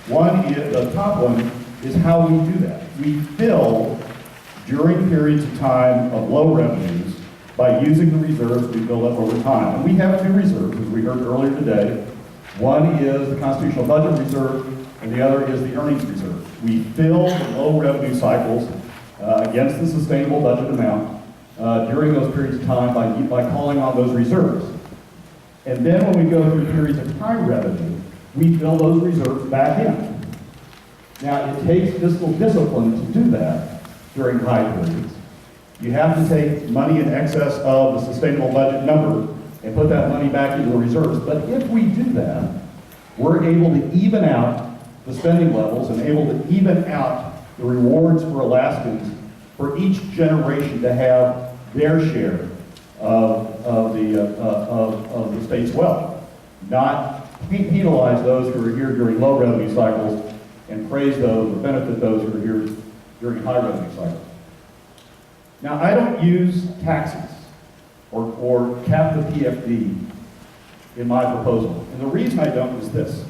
One is, the top one is how we do that. We fill during periods of time of low revenues by using the reserves we build up over time. And we have two reserves, as we heard earlier today. One is the Constitutional Budget Reserve, and the other is the Earnings Reserve. We fill the low revenue cycles against the sustainable budget amount during those periods of time by calling on those reserves. And then when we go through periods of high revenue, we fill those reserves back in. Now, it takes fiscal discipline to do that during high periods. You have to take money in excess of the sustainable budget number and put that money back into the reserves. But if we do that, we're able to even out the spending levels and able to even out the rewards for Alaskans for each generation to have their share of the state's wealth. Not penalize those who are here during low revenue cycles and praise those or benefit those who are here during high revenue cycles. Now, I don't use taxes or cap the PFD in my proposal. And the reason I don't is this.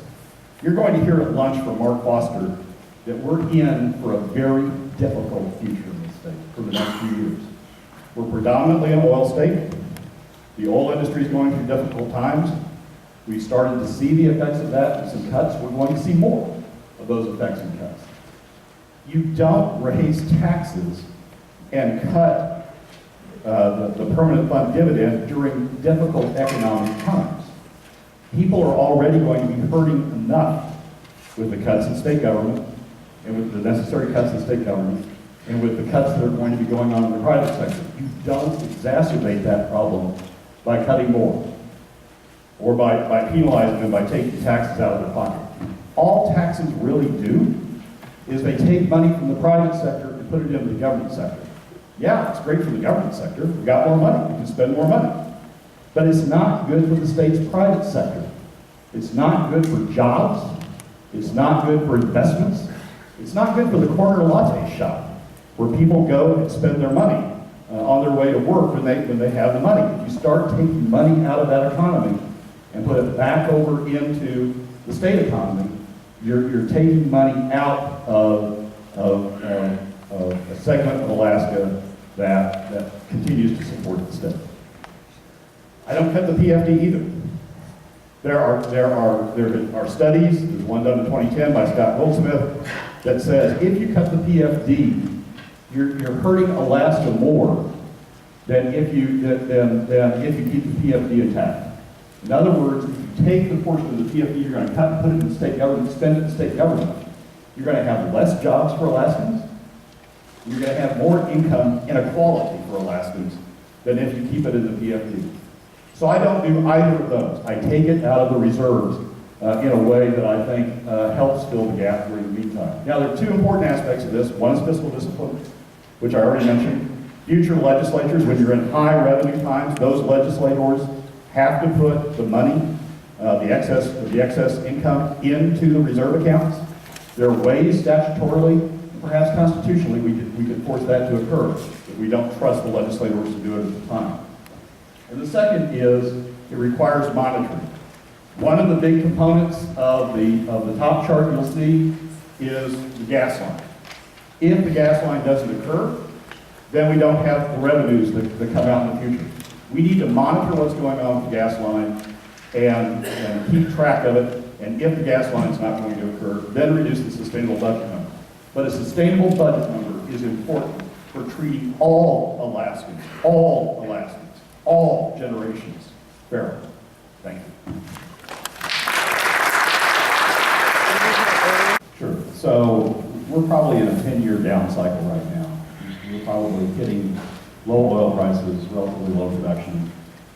You're going to hear at lunch from Mark Foster that we're in for a very difficult future in this state for the next few years. We're predominantly an oil state. The oil industry is going through difficult times. We've started to see the effects of that in some cuts. We're going to see more of those effects and cuts. You don't raise taxes and cut the permanent fund dividend during difficult economic times. People are already going to be hurting enough with the cuts in state government and with the necessary cuts in state government and with the cuts that are going to be going on in the private sector. You don't exacerbate that problem by cutting more or by penalizing them by taking taxes out of their pocket. All taxes really do is they take money from the private sector and put it into the government sector. Yeah, it's great for the government sector. We've got more money. We can spend more money. But it's not good for the state's private sector. It's not good for jobs. It's not good for investments. It's not good for the corner latte shop where people go and spend their money on their way to work when they have the money. If you start taking money out of that economy and put it back over into the state economy, you're taking money out of a segment of Alaska that continues to support the state. I don't cut the PFD either. There are studies, there's one done in 2010 by Scott Goldsmith, that says if you cut the PFD, you're hurting Alaska more than if you keep the PFD intact. In other words, if you take the portion of the PFD you're going to cut and put it in the state government, spend it in state government, you're going to have less jobs for Alaskans. You're going to have more income inequality for Alaskans than if you keep it in the PFD. So I don't do either of those. I take it out of the reserves in a way that I think helps fill the gap during the meantime. Now, there are two important aspects of this. One is fiscal discipline, which I already mentioned. Future legislatures, when you're in high revenue times, those legislators have to put the money, the excess income into the reserve accounts. There are ways statutorily, perhaps constitutionally, we could force that to occur if we don't trust the legislators to do it at the time. And the second is it requires monitoring. One of the big components of the top chart you'll see is the gas line. If the gas line doesn't occur, then we don't have the revenues that come out in the future. We need to monitor what's going on with the gas line and keep track of it. And if the gas line is not going to occur, then reduce the sustainable budget number. But a sustainable budget number is important for treating all Alaskans, all generations fairly. Thank you. Sure. So we're probably in a 10-year down cycle right now. We're probably hitting low oil prices, relatively low production,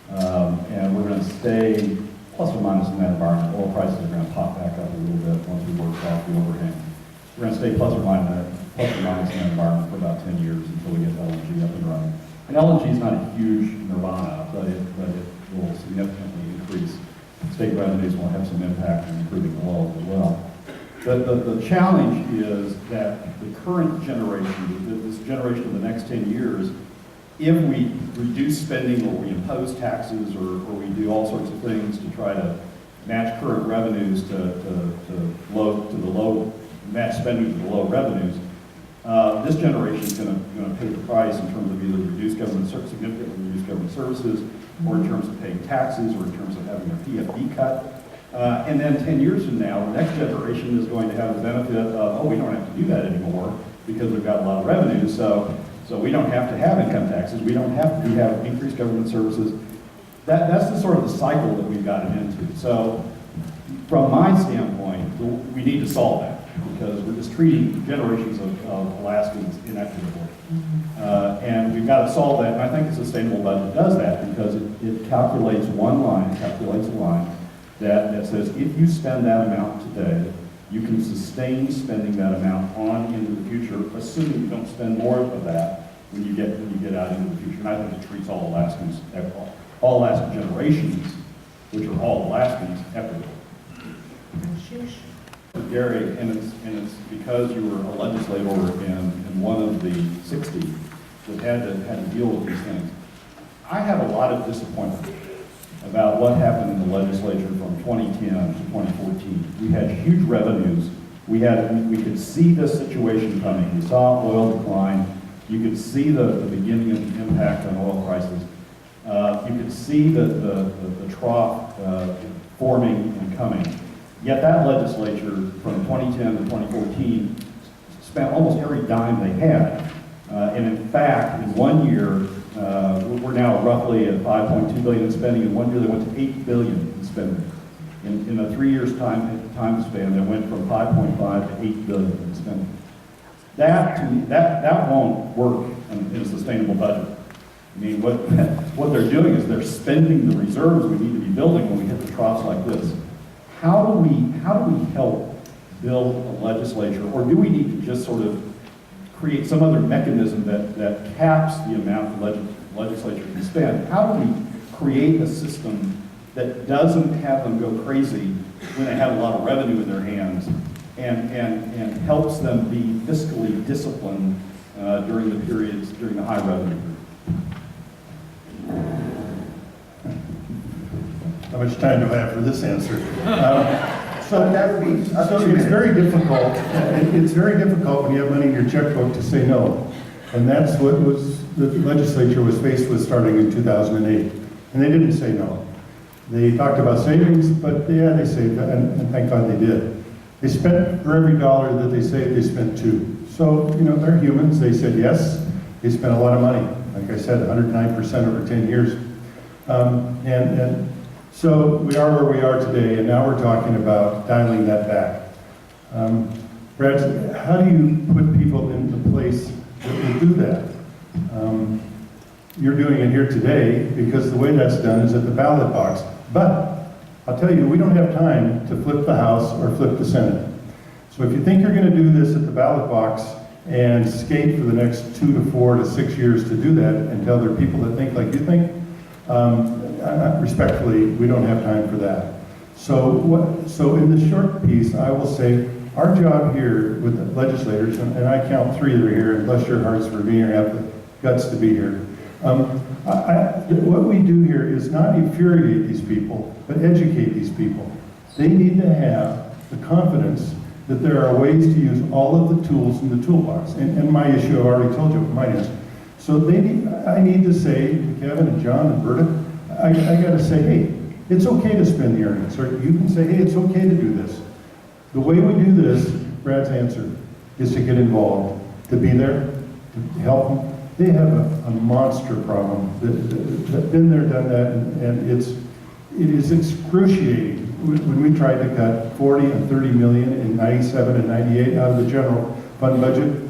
and we're going to stay plus or minus in that environment. Oil prices are going to pop back up a little bit once we work off the overhang. We're going to stay plus or minus in that environment for about 10 years until we get LNG up and running. And LNG is not a huge nirvana, but it will significantly increase state revenues and will have some impact on improving the oil as well. The challenge is that the current generation, this generation of the next 10 years, if we reduce spending or we impose taxes or we do all sorts of things to try to match current revenues to the low match spending with the low revenues, this generation is going to pay the price in terms of either significantly reduced government services, or in terms of paying taxes, or in terms of having their PFD cut. And then 10 years from now, the next generation is going to have the benefit of, oh, we don't have to do that anymore because we've got a lot of revenue, so we don't have to have income taxes, we don't have to have increased government services. That's the sort of the cycle that we've gotten into. So from my standpoint, we need to solve that because we're just treating generations of Alaskans inequitably. And we've got to solve that, and I think a sustainable budget does that because it calculates a line that says if you spend that amount today, you can sustain spending that amount on into the future, assuming you don't spend more of that when you get out into the future. And I think it treats all Alaskans, all Alaskan generations, which are all Alaskans, equitably. Gary, and it's because you were a legislator in one of the 60 that had to deal with these things. I have a lot of disappointment about what happened in the legislature from 2010 to 2014. We had huge revenues. We could see this situation coming. We saw oil decline. You could see the beginning of the impact on oil prices. You could see the trough forming and coming. Yet that legislature from 2010 to 2014 spent almost every dime they had. And in fact, in 1 year, we're now roughly at $5.2 billion in spending. In 1 year, they went to $8 billion in spending. In a 3 years time span, they went from 5.5 to $8 billion in spending. That, to me, that won't work in a sustainable budget. I mean, what they're doing is they're spending the reserves we need to be building when we hit the troughs like this. How do we help build a legislature, or do we need to just sort of create some other mechanism that caps the amount the legislature can spend? How do we create a system that doesn't have them go crazy when they have a lot of revenue in their hands and helps them be fiscally disciplined during the high revenue periods? How much time do I have for this answer? So it's very difficult. It's very difficult when you have money in your checkbook to say no, and that's what the legislature was faced with starting in 2008, and they didn't say no. They talked about savings, but yeah, they saved, and thank God they did. They spent for every dollar that they saved, they spent two. So they're humans. They said yes. They spent a lot of money. Like I said, 109% over 10 years, and so we are where we are today, and now we're talking about dialing that back. Brad, how do you put people into place that will do that? You're doing it here today because the way that's done is at the ballot box. But I'll tell you, we don't have time to flip the House or flip the Senate. So if you think you're going to do this at the ballot box and skate for the next 2 to 4 to 6 years to do that and tell there are people that think like you think, respectfully, we don't have time for that. So in the short piece, I will say our job here with the legislators, and I count 3 that are here, and bless your hearts for being here, have the guts to be here. What we do here is not infuriate these people, but educate these people. They need to have the confidence that there are ways to use all of the tools in the toolbox. And my issue, I've already told you what mine is. So I need to say to Kevin and John and Berta, I got to say, hey, it's okay to spend the earnings. Or you can say, hey, it's okay to do this. The way we do this, Brad's answer, is to get involved, to be there, to help them. They have a monster problem. They've been there, done that, and it is excruciating. When we tried to cut 40 and 30 million in 97 and 98 out of the general fund budget,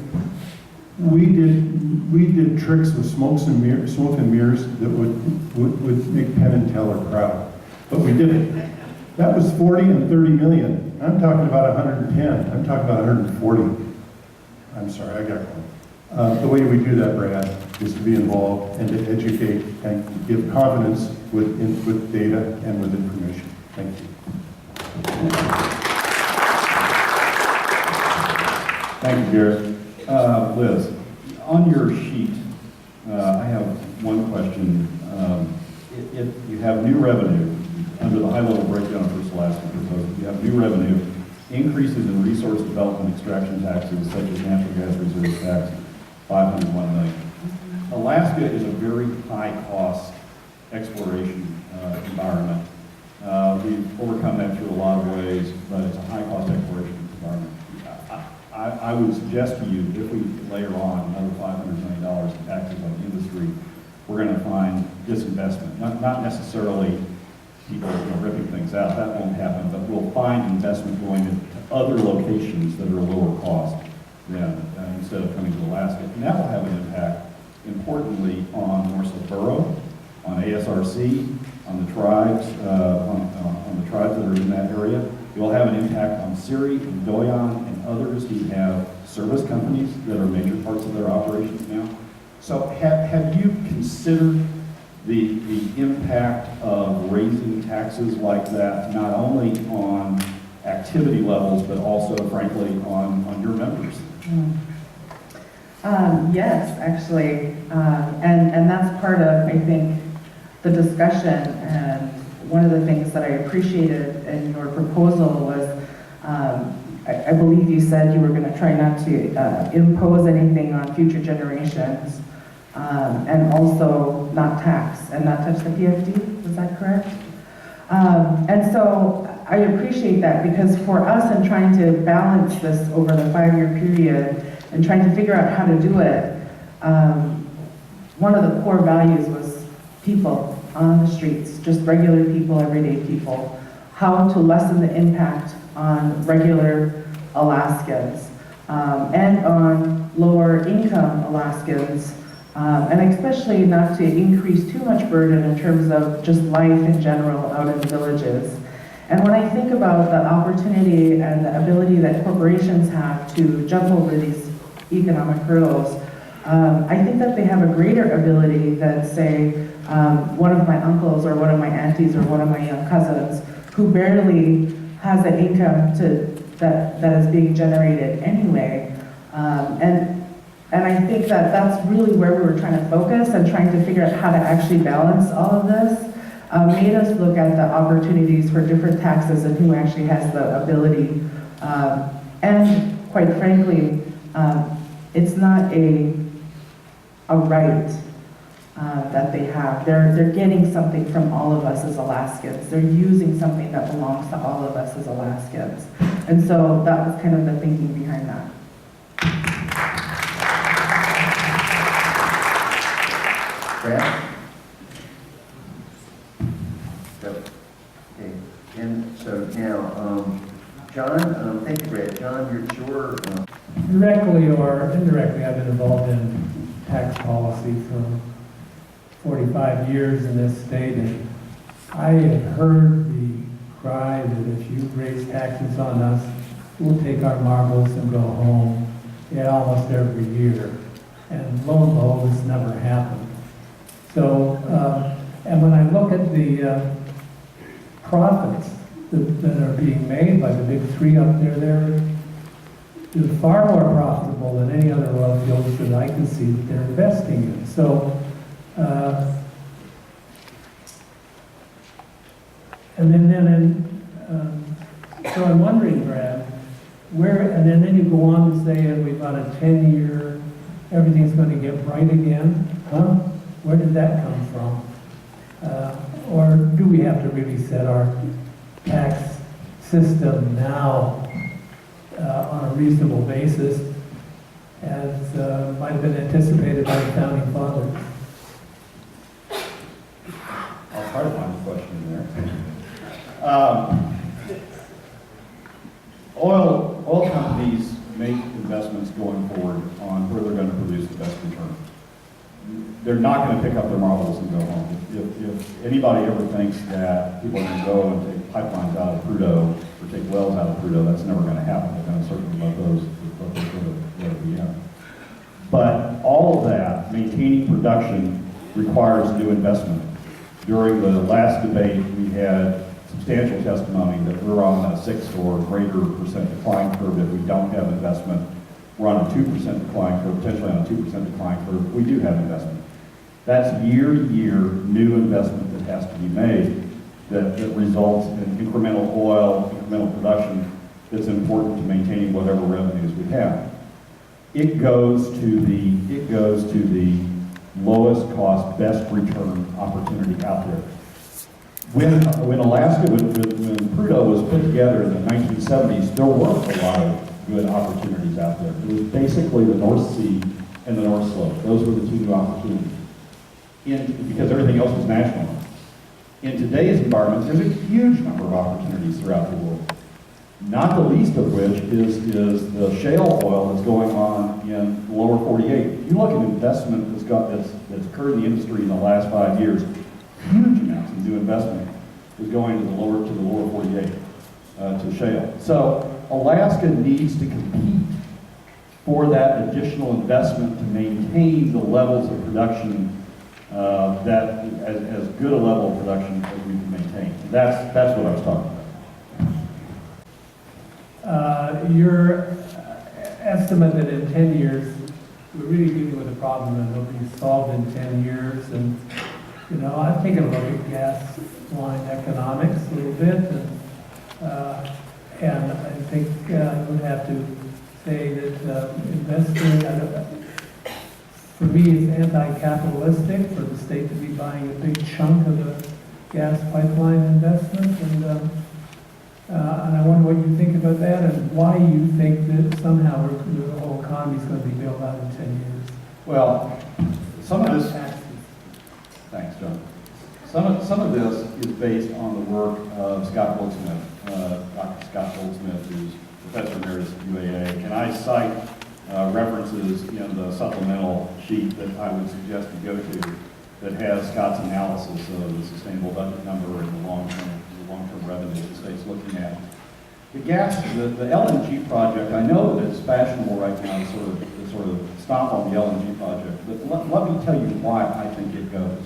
we did tricks with smoke and mirrors that would make Penn and Teller proud. But we did it. That was 40 and 30 million. I'm talking about 110. I'm talking about 140. I'm sorry, I got one. The way we do that, Brad, is to be involved and to educate and give confidence with data and with information. Thank you. Thank you, Garrett. Liz, on your sheet, I have one question. If you have new revenue under the high-level breakdown of First Alaska proposal, you have new revenue Increases in resource development extraction taxes such as natural gas reserve tax, 501 million. Alaska is a very high-cost exploration environment. We've overcome that through a lot of ways, but it's a high-cost exploration environment. I would suggest to you, if we layer on another $500 million in taxes on industry, we're going to find disinvestment. Not necessarily people ripping things out, that won't happen, but we'll find investment going into other locations that are lower cost than instead of coming to Alaska. And that will have an impact, importantly, on North Borough, on ASRC, on the tribes, on the tribes that are in that area. It will have an impact on Siri and Doyon and others who have service companies that are major parts of their operations now. So have you considered the impact of raising taxes like that, not only on activity levels, but also, frankly, on your members? Yes, actually, and that's part of, I think, the discussion. And one of the things that I appreciated in your proposal was, I believe you said you were going to try not to impose anything on future generations, and also not tax and not touch the PFD. Was that correct? And so I appreciate that, because for us in trying to balance this over the 5-year period and trying to figure out how to do it, one of the core values was people on the streets, just regular people, everyday people, how to lessen the impact on regular Alaskans and on lower income Alaskans, and especially not to increase too much burden in terms of just life in general out in the villages. And when I think about the opportunity and the ability that corporations have to jump over these economic hurdles, I think that they have a greater ability than, say, one of my uncles or one of my aunties or one of my young cousins who barely has an income that is being generated anyway. And I think that that's really where we were trying to focus and trying to figure out how to actually balance all of this. Made us look at the opportunities for different taxes and who actually has the ability. And quite frankly, it's not a right that they have. They're getting something from all of us as Alaskans. They're using something that belongs to all of us as Alaskans. And so that was kind of the thinking behind that. Brad? Okay, and so now, John, thank you, Brad. John, your Directly or indirectly, I've been involved in tax policy for 45 years in this state, and I have heard the cry that if you raise taxes on us, we'll take our marbles and go home, almost every year. And lo and behold, it's never happened. So, and when I look at the profits that are being made by the big three up there, they're far more profitable than any other oil fields that I can see that they're investing in. So, so I'm wondering, Brad, where, and then you go on to say we've got a 10-year, everything's going to get right again, huh? Where did that come from? Or do we have to really set our tax system now on a reasonable basis, as might have been anticipated by the founding fathers? I'll try to find a question there. Oil companies make investments going forward on where they're going to produce the best return. They're not going to pick up their marbles and go home. If anybody ever thinks that people are going to go and take pipelines out of Prudhoe or take wells out of Prudhoe, that's never going to happen. They're going to certainly let those be in. But all of that, maintaining production, requires new investment. During the last debate, we had substantial testimony that we're on a 6 or greater percent decline curve if we don't have investment. We're on a 2% decline curve, potentially on a 2% decline curve. We do have investment. That's year-to-year new investment that has to be made that results in incremental oil, incremental production. that's important to maintaining whatever revenues we have. It goes to the lowest cost, best return opportunity out there. When Alaska, when Prudhoe was put together in the 1970s, there weren't a lot of good opportunities out there. It was basically the North Sea and the North Slope. Those were the two new opportunities. Because everything else was national. In today's environment, there's a huge number of opportunities throughout the world. Not the least of which is the shale oil that's going on in the lower 48. If you look at investment that's occurred in the industry in the last 5 years, huge amounts of new investment is going to the lower 48, to shale. So Alaska needs to compete for that additional investment to maintain the levels of production that as good a level of production as we can maintain. That's what I was talking about. Your estimate that in 10 years, we're really dealing with a problem that will be solved in 10 years. And, you know, I've taken a look at gas line economics a little bit, and I think I would have to say that investing, for me, it's anti-capitalistic for the state to be buying a big chunk of the gas pipeline investment. And I wonder what you think about that, and why you think that somehow the whole economy is going to be built out in 10 years. Well, some of this, Taxes. thanks, John. Some of this is based on the work of Scott Goldsmith, Dr. Scott Goldsmith, who's professor emeritus at UAA, and I cite references in the supplemental sheet that I would suggest you go to that has Scott's analysis of the sustainable budget number and the long-term revenue the state's looking at. The LNG project, I know that it's fashionable right now to sort of stomp on the LNG project, but let me tell you why I think it goes.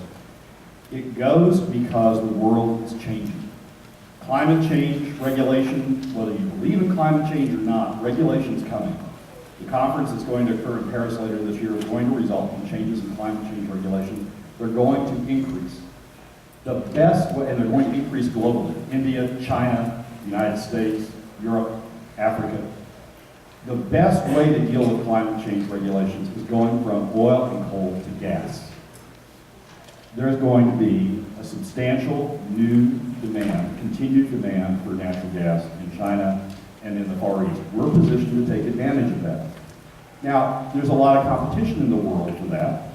It goes because the world is changing. Climate change regulation, whether you believe in climate change or not, regulation's coming. The conference that's going to occur in Paris later this year is going to result in changes in climate change regulation. They're going to increase. The best way, and they're going to increase globally, India, China, United States, Europe, Africa. The best way to deal with climate change regulations is going from oil and coal to gas. There's going to be a substantial new demand, continued demand for natural gas in China and in the Far East. We're positioned to take advantage of that. Now, there's a lot of competition in the world for that.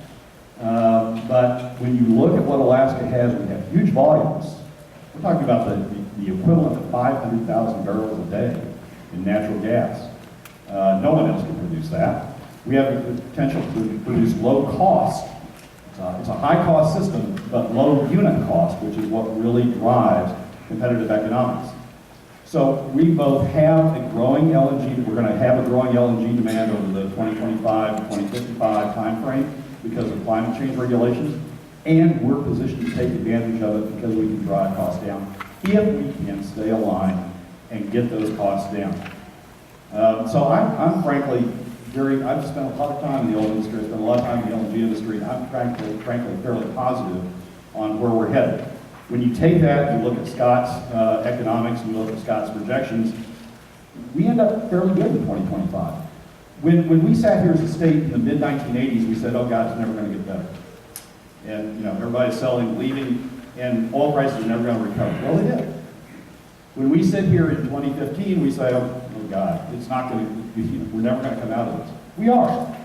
But when you look at what Alaska has, we have huge volumes. We're talking about the equivalent of 500,000 barrels a day in natural gas. No one else can produce that. We have the potential to produce low cost. It's a high cost system, but low unit cost, which is what really drives competitive economics. So we both have a growing LNG, we're going to have a growing LNG demand over the 2025 to 2055 timeframe because of climate change regulations, and we're positioned to take advantage of it because we can drive costs down if we can stay aligned and get those costs down. So I'm frankly I've spent a lot of time in the oil industry, I've spent a lot of time in the LNG industry, and I'm frankly fairly positive on where we're headed. When you take that, you look at Scott's economics, and you look at Scott's projections, we end up fairly good in 2025. When we sat here as a state in the mid-1980s, we said, oh God, it's never going to get better. And everybody's selling, leaving, and oil prices are never going to recover. Well, they did. When we sit here in 2015, we say, oh God, it's not going to, we're never going to come out of this. We are.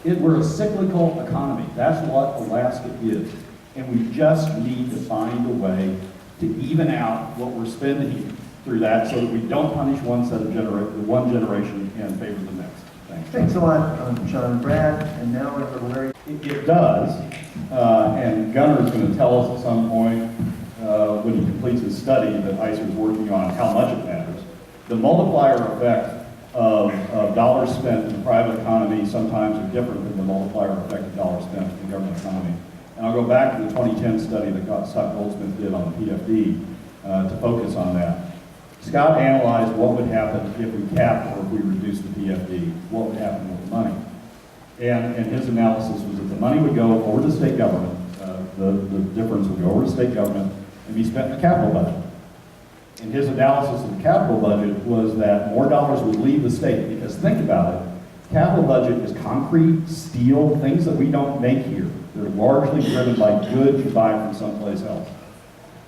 We're a cyclical economy. That's what Alaska is. And we just need to find a way to even out what we're spending through that so that we don't punish one generation and favor the next. Thanks. Thanks a lot, John. Brad, and now we're going to Larry. It does, and Gunner's going to tell us at some point when he completes his study that ICER is working on how much it matters. The multiplier effect of dollars spent in the private economy sometimes are different than the multiplier effect of dollars spent in the government economy. And I'll go back to the 2010 study that Scott Goldsmith did on the PFD to focus on that. Scott analyzed what would happen if we capped or if we reduced the PFD, what would happen with the money. And his analysis was that the money would go over to state government, the difference would go over to state government and be spent in the capital budget. And his analysis of the capital budget was that more dollars would leave the state, because think about it, capital budget is concrete, steel, things that we don't make here. They're largely driven by goods you buy from someplace else.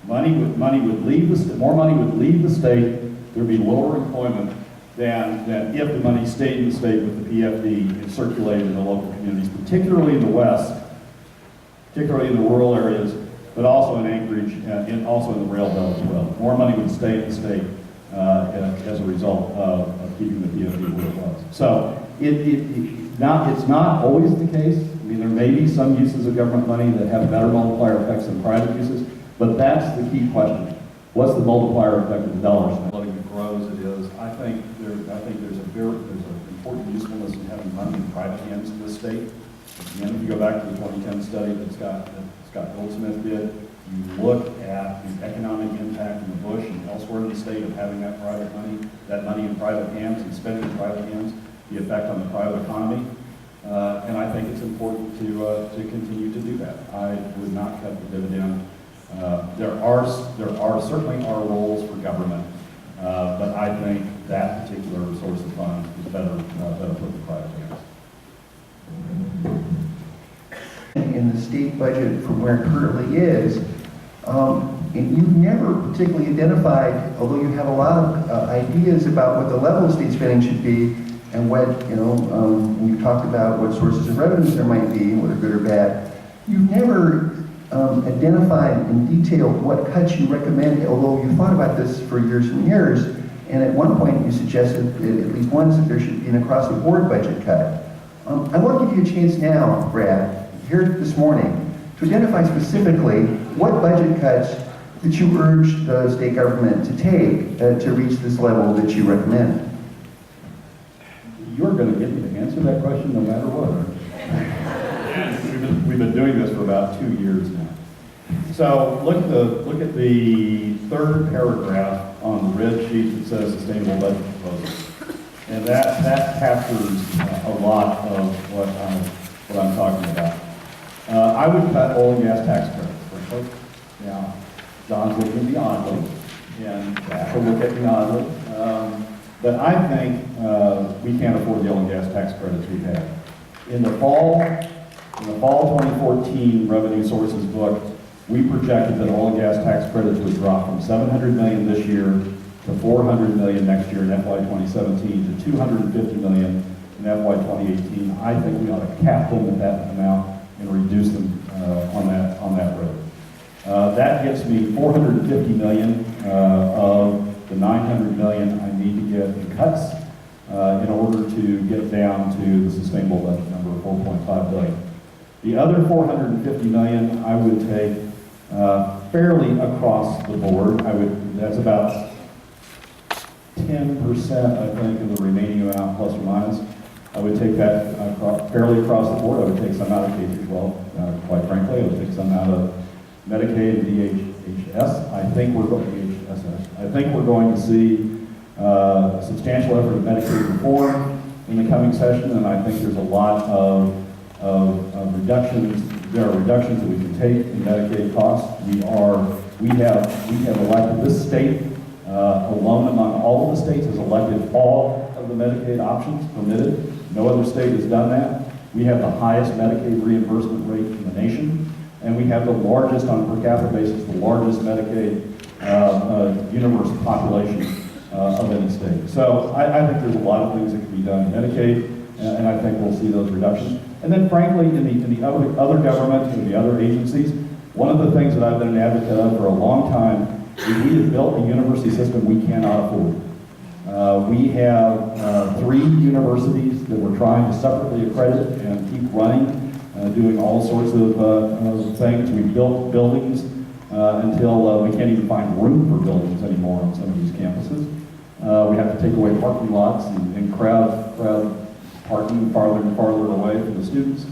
Money would leave more money would leave the state, there'd be lower employment than if the money stayed in the state with the PFD and circulated in the local communities, particularly in the West, particularly in the rural areas, but also in Anchorage and also in the rail belt as well. More money would stay in the state as a result of keeping the PFD where it was. So it's not always the case. I mean, there may be some uses of government money that have better multiplier effects than private uses, but that's the key question. What's the multiplier effect of the dollar spent? Letting it grow as it is, I think there's an important usefulness in having money in private hands in this state. Again, if you go back to the 2010 study that Scott Goldsmith did, you look at the economic impact in the Bush and elsewhere in the state of having that money in private hands and spending in private hands, the effect on the private economy. And I think it's important to continue to do that. I would not cut the dividend. There certainly are roles for government, but I think that particular source of funds is better put in private hands. In the state budget from where it currently is, and you've never particularly identified, although you have a lot of ideas about what the level of state spending should be, and what, we've talked about what sources of revenues there might be, whether good or bad. You've never identified in detail what cuts you recommend, although you thought about this for years and years, and at one point you suggested, at least once, that there should be an across-the-board budget cut. I want to give you a chance now, Brad, here this morning, to identify specifically what budget cuts that you urge the state government to take to reach this level that you recommend. You're going to get me to answer that question no matter what. We've been doing this for about 2 years now. So look at the third paragraph on the red sheet that says sustainable budget proposal. And that captures a lot of what I'm talking about. I would cut oil and gas tax credits, frankly. Now, John's looking at me oddly, and Jack will look at me oddly. But I think we can't afford the oil and gas tax credits we've had. In the fall 2014 revenue sources book, we projected that oil and gas tax credits would drop from $700 million this year to $400 million next year in FY 2017 to $250 million in FY 2018. I think we ought to cap them at that amount and reduce them on that road. That gets me $450 million of the $900 million I need to get in cuts in order to get down to the sustainable budget number of $4.5 billion. The other $450 million I would take fairly across the board. That's about 10%, I think, of the remaining amount, plus or minus. I would take that fairly across the board. I would take some out of K-12, quite frankly. I would take some out of Medicaid and DHS. I think we're going to see a substantial effort of Medicaid reform in the coming session, and I think there's a lot of reductions. There are reductions that we can take in Medicaid costs. We have elected, this state alone among all of the states has elected all of the Medicaid options permitted. No other state has done that. We have the highest Medicaid reimbursement rate in the nation, and we have the largest, on a per capita basis, the largest Medicaid universe population of any state. So I think there's a lot of things that can be done in Medicaid, and I think we'll see those reductions. And then frankly, in the other government, in the other agencies, one of the things that I've been an advocate of for a long time is we have built a university system we cannot afford. We have 3 universities that we're trying to separately accredit and keep running, doing all sorts of things. We've built buildings until we can't even find room for buildings anymore on some of these campuses. We have to take away parking lots and crowd parking farther and farther away from the students.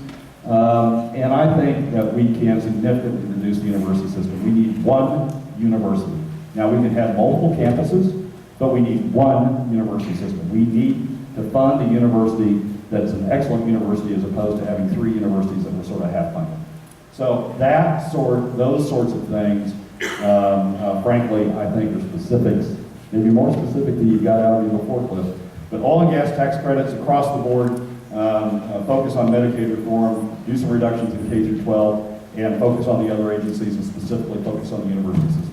And I think that we can significantly reduce the university system. We need one university. Now, we can have multiple campuses, but we need one university system. We need to fund a university that's an excellent university as opposed to having 3 universities that were sort of half funded. So those sorts of things frankly, I think the specifics, maybe more specific than you got out of your before, Cliff. But oil and gas tax credits across the board, focus on Medicaid reform, do some reductions in K through 12, and focus on the other agencies and specifically focus on the university system.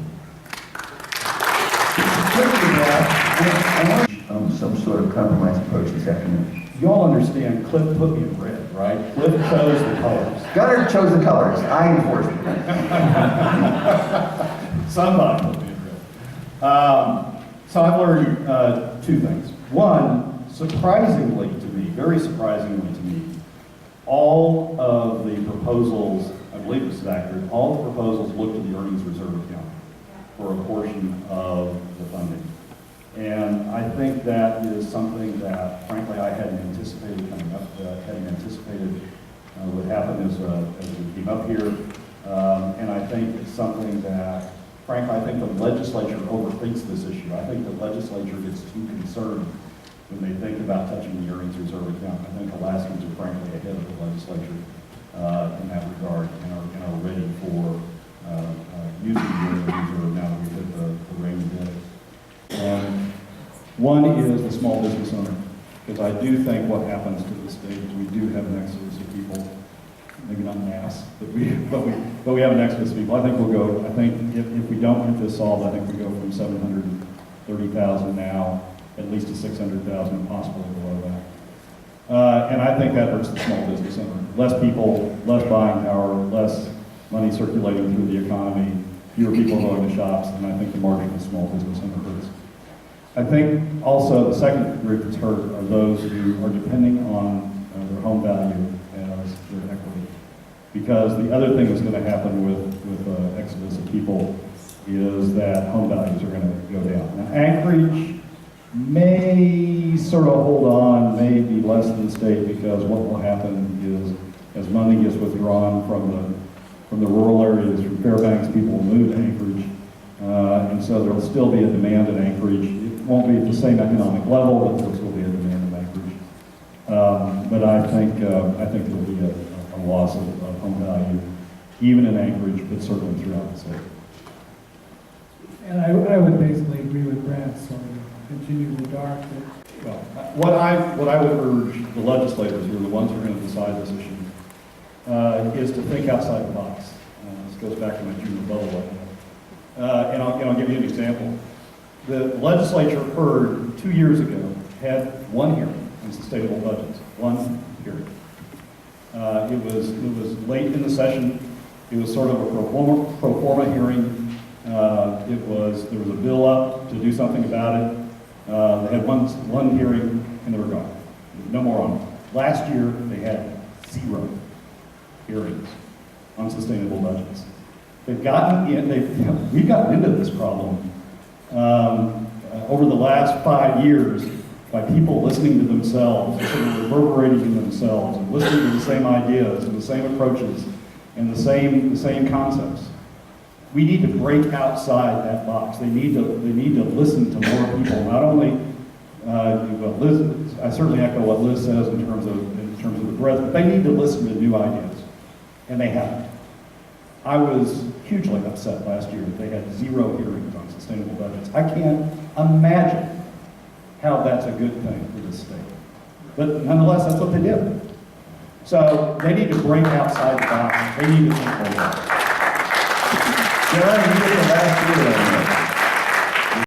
Some sort of compromise approach this afternoon. You all understand Cliff put me in red, right? Cliff chose the colors. Gunnar chose the colors, I enforced it. Somebody put me in red. So I've learned two things. One, surprisingly to me, very surprisingly to me, all of the proposals, I believe this is accurate, all the proposals look to the earnings reserve account for a portion of the funding. And I think that is something that, frankly, I hadn't anticipated coming up, hadn't anticipated would happen as we came up here. And I think it's something that, frankly, I think the legislature overthinks this issue. I think the legislature gets too concerned when they think about touching the earnings reserve account. I think Alaskans are frankly ahead of the legislature in that regard and are ready for using the earnings reserve now that we've hit the rainy day. One is the small business owner, because I do think what happens to the state is we do have an exodus of people, maybe not mass, but we have an exodus of people. I think we'll go, I think if we don't get this solved, I think we go from 730,000 now, at least to 600,000, possibly below that. And I think that hurts the small business owner. Less people, less buying power, less money circulating through the economy, fewer people going to shops, and I think the margin of the small business owner hurts. I think also the second group that's hurt are those who are depending on their home value as their equity. Because the other thing that's going to happen with exodus of people is that home values are going to go down. Now, Anchorage may sort of hold on, may be less than the state, because what will happen is as money gets withdrawn from the rural areas, from Fairbanks, people will move to Anchorage. And so there will still be a demand in Anchorage. It won't be at the same economic level, but there will still be a demand in Anchorage. But I think there will be a loss of home value, even in Anchorage, but certainly throughout the state. And I would basically agree with Brad, so continue in the dark. Well, what I would urge the legislators, who are the ones who are going to decide this issue, is to think outside the box. This goes back to my junior bubble. And I'll give you an example. The legislature heard 2 years ago, had one hearing on sustainable budgets, one hearing. It was late in the session. It was sort of a pro forma hearing. There was a bill up to do something about it. They had one hearing and they were gone. No more on it. Last year they had 0 hearings on sustainable budgets. They've gotten in. We've gotten into this problem over the last 5 years by people listening to themselves, sort of reverberating in themselves, and listening to the same ideas and the same approaches and the same concepts. We need to break outside that box. They need to listen to more people. Not only what Liz, I certainly echo what Liz says in terms of the breadth, but they need to listen to new ideas, and they haven't. I was hugely upset last year that they had 0 hearings on sustainable budgets. I can't imagine how that's a good thing for this state. But nonetheless, that's what they did. So they need to break outside the box. They need to think more. John, you did it last year.